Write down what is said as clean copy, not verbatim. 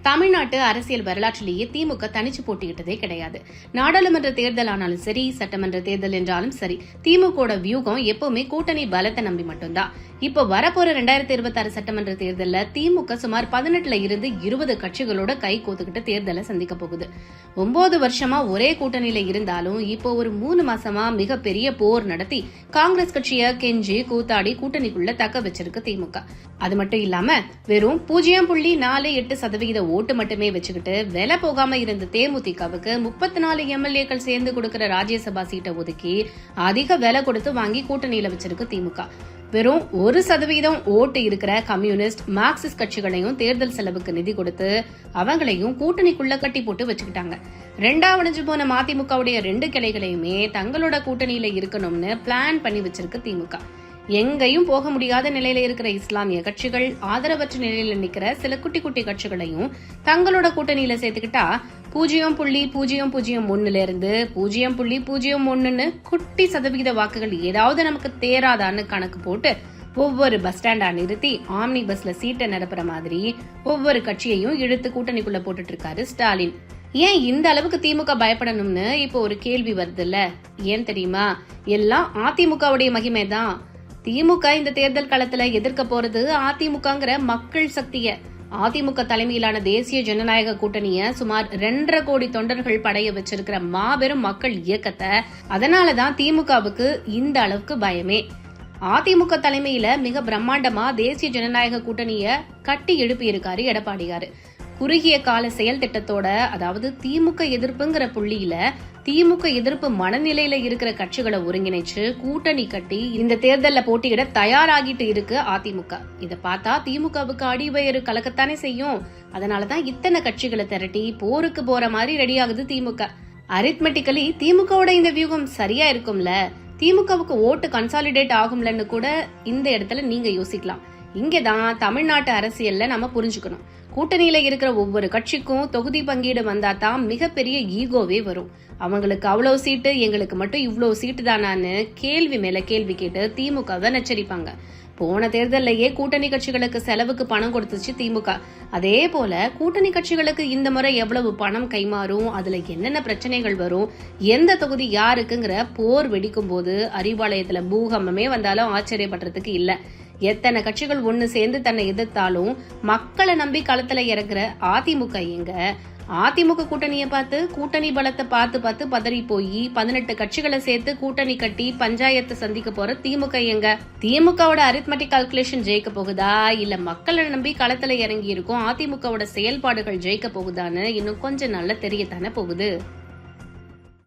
தமிழ்நாட்டு அரசியல் வரலாற்றிலேயே திமுக தனிச்சு போட்டியிட்டதே கிடையாது. நாடாளுமன்ற தேர்தல் ஆனாலும் சரி, சட்டமன்ற தேர்தல் என்றாலும் சரி, திமுக வியூகம் எப்பவுமே கூட்டணி பலத்தை நம்பி மட்டும்தான். இப்ப வரப்போற 2026 சட்டமன்ற தேர்தல்ல திமுக சுமார் 18ல இருந்து 20 கட்சிகளோட கை கோத்துக்கிட்டு தேர்தலை சந்திக்க போகுது. 9 வருஷமா ஒரே கூட்டணியில இருந்தாலும் இப்போ ஒரு 3 மாசமா மிகப்பெரிய போர் நடத்தி காங்கிரஸ் கட்சிய கெஞ்சி கூத்தாடி கூட்டணிக்குள்ள தக்க வச்சிருக்கு திமுக. அது மட்டும் இல்லாம வெறும் 0.48% ஓட்டு மட்டுமே வச்சுக்கிட்டு விலை போகாம இருந்த தேமுதிகவுக்கு 34 எம்எல்ஏக்கள் சேர்ந்து கொடுக்கிற ராஜ்யசபா சீட்டை ஒதுக்கி அதிக விலை கொடுத்து வாங்கி கூட்டணியில வச்சிருக்கு திமுக. வெறும் 1% ஓட்டு இருக்கிற கம்யூனிஸ்ட், மார்க்சிஸ்ட் கட்சிகளையும் தேர்தல் செலவுக்கு நிதி கொடுத்து அவங்களையும் கூட்டணிக்குள்ள கட்டி போட்டு வச்சுக்கிட்டாங்க. ரெண்டாவடைஞ்சு போன மதிமுகவுடைய 2 கிளைகளையுமே தங்களோட கூட்டணியில இருக்கணும்னு பிளான் பண்ணி வச்சிருக்கு திமுக. எங்கேயும் போக முடியாத நிலையில இருக்கிற இஸ்லாமிய கட்சிகள், ஆதரவற்ற நிலையில நிக்கிற சில குட்டி குட்டி கட்சிகளையும் தங்களோட கூட்டணியில சேர்த்துக்கிட்டா 0.001 இருந்து 0.01 குட்டி சதவிகித வாக்குகள் ஏதாவது நமக்கு தேராதான்னு கணக்கு போட்டு ஒவ்வொரு பஸ் ஸ்டாண்டா நிறுத்தி ஆம்னி பஸ்ல சீட்டை நிரப்புற மாதிரி ஒவ்வொரு கட்சியையும் இழுத்து கூட்டணிக்குள்ள போட்டுட்டு இருக்காரு ஸ்டாலின். ஏன் இந்த அளவுக்கு திமுக பயப்படணும்னு இப்போ ஒரு கேள்வி வருது இல்ல? ஏன் தெரியுமா? எல்லாம் அதிமுகவுடைய மகிமை தான். திமுக இந்த தேர்தல் களத்துல எதிர்க்க போறது அதிமுகங்கிற மக்கள் சக்திய. அதிமுக தலைமையிலான தேசிய ஜனநாயக கூட்டணிய சுமார் 2.5 கோடி தொண்டர்கள் படைய வச்சிருக்கிற மாபெரும் மக்கள் இயக்கத்தை. அதனாலதான் திமுகவுக்கு இந்த அளவுக்கு பயமே. அதிமுக தலைமையில மிக பிரம்மாண்டமா தேசிய ஜனநாயக கூட்டணிய கட்டி எழுப்பி இருக்காரு எடப்பாடியாரு. குறுகிய கால செயல் திட்டத்தோட, அதாவது திமுக எதிர்ப்புங்கிற புள்ளியில திமுக எதிர்ப்பு மனநிலையில இருக்கிற கட்சிகளை ஒருங்கிணைச்சு கூட்டணி கட்டி இந்த தேர்தல்ல போட்டியிட தயாராகிட்டு இருக்கு அதிமுக. இத பார்த்தா திமுகவுக்கு அடிவயிறு கலக்கத்தானே செய்யும். அதனாலதான் இத்தனை கட்சிகளை திரட்டி போருக்கு போற மாதிரி ரெடி ஆகுது திமுக. அரித்மெட்டிக்கலி திமுகவோட இந்த வியூகம் சரியா இருக்கும்ல, திமுகவுக்கு ஓட்டு கன்சாலிடேட் ஆகும்லன்னு கூட இந்த இடத்துல நீங்க யோசிக்கலாம். இங்கதான் தமிழ்நாட்டு அரசியல்ல நம்ம புரிஞ்சுக்கணும். கூட்டணியில இருக்கிற ஒவ்வொரு கட்சிக்கும் தொகுதி பங்கீடு வந்தா தான் மிகப்பெரிய ஈகோவே வரும். அவங்களுக்கு அவ்வளவு சீட்டு, எங்களுக்கு மட்டும் இவ்வளவு சீட்டு தானான்னு கேள்வி மேல கேள்வி கேட்டு திமுகவை நச்சரிப்பாங்க. போன தேர்தலையே கூட்டணி கட்சிகளுக்கு செலவுக்கு பணம் கொடுத்துச்சு திமுக. அதே போல கூட்டணி கட்சிகளுக்கு இந்த முறை எவ்வளவு பணம் கைமாறும், அதுல என்னென்ன பிரச்சனைகள் வரும், எந்த தொகுதி யாருக்குங்கிற போர் வெடிக்கும் போது அறிவாலயத்துல பூகம்பமே வந்தாலும் ஆச்சரியப்படுறதுக்கு இல்ல. எத்தனை கட்சிகள் ஒண்ணு சேர்ந்து தன்னை எதிர்த்தாலும் மக்களை நம்பி களத்துல இறங்குற அதிமுக எங்க? அதிமுக கூட்டணியை பார்த்து, கூட்டணி பலத்தை பார்த்து பதறி போய் 18 கட்சிகளை சேர்த்து கூட்டணி கட்டி பஞ்சாயத்து சந்திக்க போற திமுக எங்க? திமுகவோட அரித்மெட்டிக் கால்குலேஷன் ஜெயிக்க போகுதா, இல்ல மக்களை நம்பி களத்துல இறங்கி இருக்கும் அதிமுகவோட செயல்பாடுகள் ஜெயிக்க போகுதான்னு இன்னும் கொஞ்ச நாள்ல தெரியத்தானே போகுது.